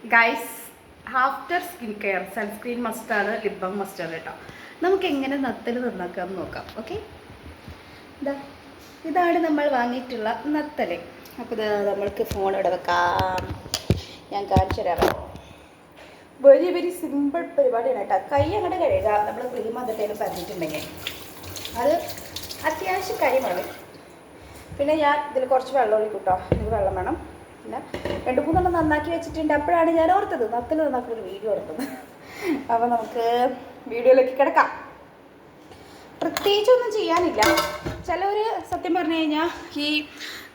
Guys, after skin care sunscreen മസ്റ്റാണ്, lip balm മസ്റ്റാണ് കേട്ടോ. നമുക്ക് എങ്ങനെ നത്തൽ നന്നാക്കാമെന്ന് നോക്കാം. ഓക്കെ, ഇതാണ് നമ്മൾ വാങ്ങിയിട്ടുള്ള നത്തൽ. അപ്പോൾ ഇത് നമ്മൾക്ക് ഫോൺ ഇവിടെ വെക്കാം. ഞാൻ കാണിച്ചു തരാം. വെരി സിമ്പിൾ പരിപാടിയാണ് കേട്ടോ. കൈ അങ്ങോട്ട് കഴുകുക. നമ്മൾ ക്രീം അതിട്ടേലും പറഞ്ഞിട്ടുണ്ടെങ്കിൽ അത് അത്യാവശ്യം കൈ വേണം. പിന്നെ ഞാൻ ഇതിൽ കുറച്ച് വെള്ളം ഒഴിക്കും കേട്ടോ. ഇത് വെള്ളം വേണം. പിന്നെ 2-3 നന്നാക്കി വെച്ചിട്ടുണ്ട്. അപ്പോഴാണ് ഞാൻ ഓർത്തത് നത്തൽ നന്നാക്കുന്ന ഒരു വീഡിയോ എടുക്കുന്നത്. അപ്പോൾ നമുക്ക് വീഡിയോയിലേക്ക് കിടക്കാം. പ്രത്യേകിച്ചൊന്നും ചെയ്യാനില്ല. ചിലവർ സത്യം പറഞ്ഞു കഴിഞ്ഞാൽ ഈ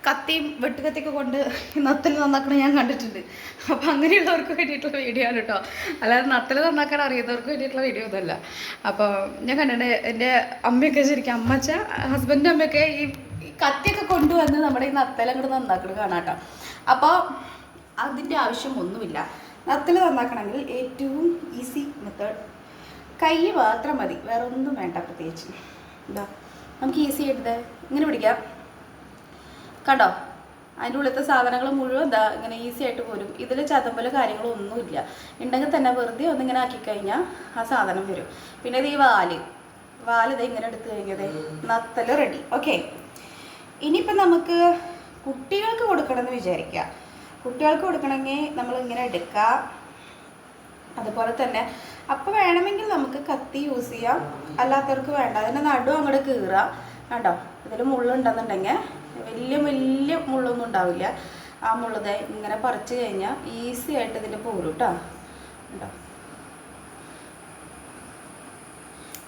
കത്തിയും വെട്ടുകത്തിയൊക്കെ കൊണ്ട് നത്തൽ നന്നാക്കണം ഞാൻ കണ്ടിട്ടുണ്ട്. അപ്പോൾ അങ്ങനെയുള്ളവർക്ക് വേണ്ടിയിട്ടുള്ള വീഡിയോ ആണ് കേട്ടോ. അല്ലാതെ നത്തൽ നന്നാക്കാൻ അറിയുന്നവർക്ക് വേണ്ടിയിട്ടുള്ള വീഡിയോ ഒന്നുമല്ല. അപ്പോൾ ഞാൻ കണ്ടിട്ടുണ്ട് എൻ്റെ അമ്മയൊക്കെ, ശരിക്കും അമ്മച്ച ഹസ്ബൻഡിൻ്റെ അമ്മയൊക്കെ ഈ കത്തിയൊക്കെ കൊണ്ടുവന്ന് നമ്മുടെ ഈ നത്തൽ അങ്ങോട്ട് നന്നാക്കണം കാണാം കേട്ടോ. അപ്പോൾ അതിൻ്റെ ആവശ്യമൊന്നുമില്ല. നത്തൽ നന്നാക്കണമെങ്കിൽ ഏറ്റവും ഈസി മെത്തേഡ് കൈ മാത്രം മതി, വേറെ ഒന്നും വേണ്ട പ്രത്യേകിച്ച്. എന്താ നമുക്ക് ഈസി ആയിട്ട് ഇങ്ങനെ പിടിക്കാം. കണ്ടോ, അതിൻ്റെ ഉള്ളിലത്തെ സാധനങ്ങൾ മുഴുവൻ എന്താ ഇങ്ങനെ ഈസി ആയിട്ട് പോരും. ഇതിൽ ചതമ്പല കാര്യങ്ങളൊന്നുമില്ല. ഉണ്ടെങ്കിൽ തന്നെ വെറുതെ ഒന്നിങ്ങനെ ആക്കിക്കഴിഞ്ഞാൽ ആ സാധനം വരും. പിന്നെ ഇത് ഈ വാല് ഇത് ഇങ്ങനെ എടുത്തു കഴിഞ്ഞത് നത്തൽ റെഡി. ഓക്കെ, ഇനിയിപ്പം നമുക്ക് കുട്ടികൾക്ക് കൊടുക്കണമെന്ന് വിചാരിക്കുക. കുട്ടികൾക്ക് കൊടുക്കണമെങ്കിൽ നമ്മൾ ഇങ്ങനെ എടുക്കുക. അതുപോലെ തന്നെ അപ്പോൾ വേണമെങ്കിൽ നമുക്ക് കത്തി യൂസ് ചെയ്യാം. അല്ലാത്തവർക്ക് വേണ്ട. അതിൻ്റെ നടുവ് അങ്ങോട്ട് കീറുക. കണ്ടോ, ഇതിൽ മുള്ളുണ്ടെന്നുണ്ടെങ്കിൽ വലിയ മുള്ളൊന്നും ഉണ്ടാവില്ല. ആ മുള്ളത് ഇങ്ങനെ പറിച്ച് കഴിഞ്ഞാൽ ഈസി ആയിട്ട് ഇതിൻ്റെ പോരും കേട്ടോ. കണ്ടോ,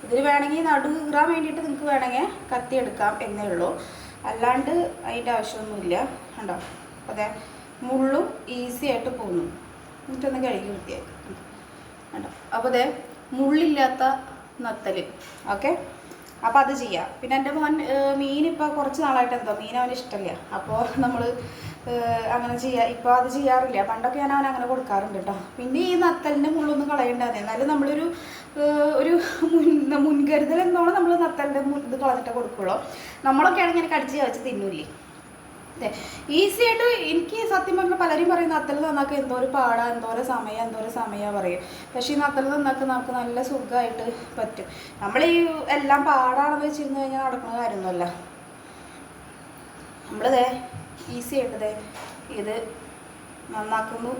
ഇതിൽ വേണമെങ്കിൽ നടു കീറാൻ വേണ്ടിയിട്ട് നിങ്ങൾക്ക് വേണമെങ്കിൽ കത്തി എടുക്കാം എന്നേ ഉള്ളൂ. അല്ലാണ്ട് അതിൻ്റെ ആവശ്യമൊന്നുമില്ല. കണ്ടോ, അതെ, മുള്ളും ഈസി ആയിട്ട് പോകുന്നു. എന്നിട്ടൊന്ന് കഴുകി വൃത്തിയാക്കി. കണ്ടോ, അപ്പോൾ അതെ, മുള്ളില്ലാത്ത നത്തൽ. ഓക്കെ, അപ്പോൾ അത് ചെയ്യാം. പിന്നെ എൻ്റെ മോൻ മീനിപ്പോൾ കുറച്ച് നാളായിട്ട് എന്തോ മീൻ അവന് ഇഷ്ടമില്ല. അപ്പോൾ നമ്മൾ അങ്ങനെ ഇപ്പോൾ അത് ചെയ്യാറില്ല. പണ്ടൊക്കെ ഞാൻ അവൻ അങ്ങനെ കൊടുക്കാറുണ്ട് കേട്ടോ. പിന്നെ ഈ നത്തലിൻ്റെ മുള്ളൊന്നും കളയണ്ടാതെ, എന്നാലും നമ്മളൊരു മുൻകരുതൽ എന്നോണം നമ്മൾ നത്തലിൻ്റെ ഇത് കളഞ്ഞിട്ടേ കൊടുക്കുള്ളൂ. നമ്മളൊക്കെ ആണെങ്കിൽ ഇങ്ങനെ കടിച്ച് വെച്ച് തിന്നൂല്ലേ. അതെ, ഈസി ആയിട്ട്. എനിക്ക് സത്യം പറഞ്ഞാൽ പലരും പറയും നത്തൽ നന്നാക്കുക എന്തോരം പാടാ, എന്തോരം സമയം പറയും. പക്ഷേ ഈ നത്തൽ നന്നാക്കുക നമുക്ക് നല്ല സുഖമായിട്ട് പറ്റും. നമ്മൾ ഈ എല്ലാം പാടാണെന്ന് വെച്ചിരുന്നു കഴിഞ്ഞാൽ നടക്കുന്ന കാര്യമൊന്നുമല്ല. നമ്മളിതേ ഈസി ആയിട്ടതേ ഇത് നന്നാക്കുന്നു.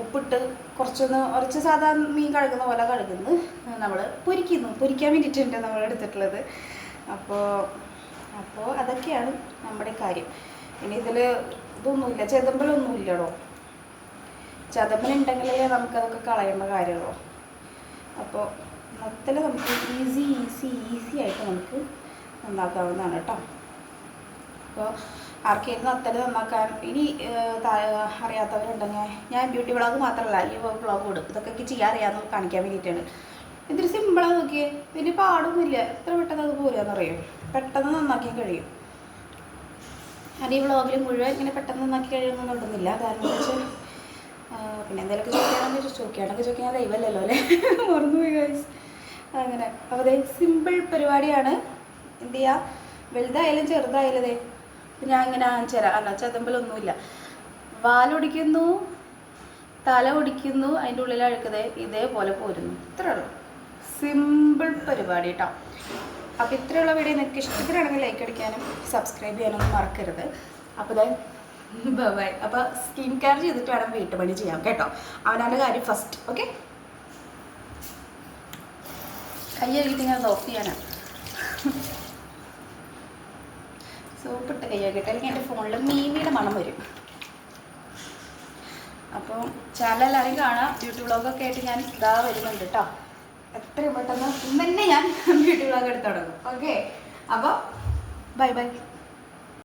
ഉപ്പിട്ട് കുറച്ച് സാധാരണ മീൻ കഴുകുന്ന പോലെ കഴുകുന്നു. നമ്മൾ പൊരിക്കാൻ വേണ്ടിയിട്ടുണ്ട് നമ്മൾ എടുത്തിട്ടുള്ളത്. അപ്പോൾ അതൊക്കെയാണ് നമ്മുടെ കാര്യം. ഇനി ഇതിൽ ഇതൊന്നുമില്ല, ചെതമ്പലൊന്നുമില്ലടോ. ചെതമ്പലുണ്ടെങ്കിലേ നമുക്കതൊക്കെ കളയേണ്ട കാര്യമുള്ളൂ. അപ്പോൾ നത്തൽ നമുക്ക് ഈസി ആയിട്ട് നമുക്ക് നന്നാക്കാവുന്നതാണ് കേട്ടോ. അപ്പോൾ ആർക്കെങ്കിലും നത്തൽ നന്നാക്കാൻ ഇനി അറിയാത്തവരുണ്ടെങ്കിൽ ഞാൻ ബ്യൂട്ടി വ്ളോഗ് മാത്രമല്ല ഈ വ്ളോഗ് കൊടുക്കും. ഇതൊക്കെ ചെയ്യാൻ അറിയാമെന്ന് കാണിക്കാൻ വേണ്ടിയിട്ടാണ്. ഇതൊരു സിമ്പിളാണ്. നോക്കിയേ, വലിയ പാടൊന്നുമില്ല. എത്ര പെട്ടെന്ന് അത് പോരാന്നറിയും. പെട്ടെന്ന് നന്നാക്കിയാൽ കഴിയും. ഞാൻ ഈ വ്ളോഗിൽ മുഴുവൻ ഇങ്ങനെ പെട്ടെന്ന് നന്നാക്കി കഴിയുമെന്നൊന്നും ഇടുന്നില്ല. കാരണം എന്ന് വെച്ചാൽ പിന്നെ എന്തെങ്കിലുമൊക്കെ ചോദിക്കുകയാണെങ്കിൽ ഞാൻ ദൈവമല്ലല്ലോ അല്ലേ, മറന്നുപോയി ഗൈസ്. അങ്ങനെ അപ്പോൾ അതേ സിമ്പിൾ പരിപാടിയാണ്. എന്ത് ചെയ്യുക, വലുതായാലും ചെറുതായാലും അതെ ഞാൻ ഇങ്ങനെ ചെതമ്പലൊന്നുമില്ല. വാലൊടിക്കുന്നു, തല ഒടിക്കുന്നു, അതിൻ്റെ ഉള്ളിൽ അഴുക്കതേ ഇതേപോലെ പോരുന്നു. ഇത്രേ ഉള്ളൂ, സിമ്പിൾ പരിപാടി കേട്ടോ. അപ്പോൾ ഇത്രയുള്ള വീഡിയോ നിങ്ങൾക്ക് ഇഷ്ടത്തിലാണെങ്കിൽ ലൈക്ക് അടിക്കാനും സബ്സ്ക്രൈബ് ചെയ്യാനൊന്നും മറക്കരുത്. അപ്പോൾ ബൈ. അപ്പോൾ സ്കിൻ കെയർ ചെയ്തിട്ട് വേണം വീട്ടുപണി ചെയ്യാം കേട്ടോ. അവനവൻ്റെ കാര്യം ഫസ്റ്റ്. ഓക്കെ, കൈ കഴുകിയിട്ട് ഞാൻ ഓഫ് ചെയ്യാനാണ്. സോപ്പിട്ട് കൈ കഴുകിയിട്ട്, അല്ലെങ്കിൽ എൻ്റെ ഫോണിൽ മീമിയുടെ മണം വരും. അപ്പോൾ ചാനൽ എല്ലാവരും കാണാം. ബ്യൂട്ടി വ്ളോഗൊക്കെ ആയിട്ട് ഞാൻ വരുന്നുണ്ട് കേട്ടോ. എത്രയും പെട്ടെന്ന് ഇന്ന് തന്നെ ഞാൻ ബ്യൂട്ടി വ്ളോഗ് എടുത്ത് തുടങ്ങും. ഓക്കെ, അപ്പോൾ ബൈ.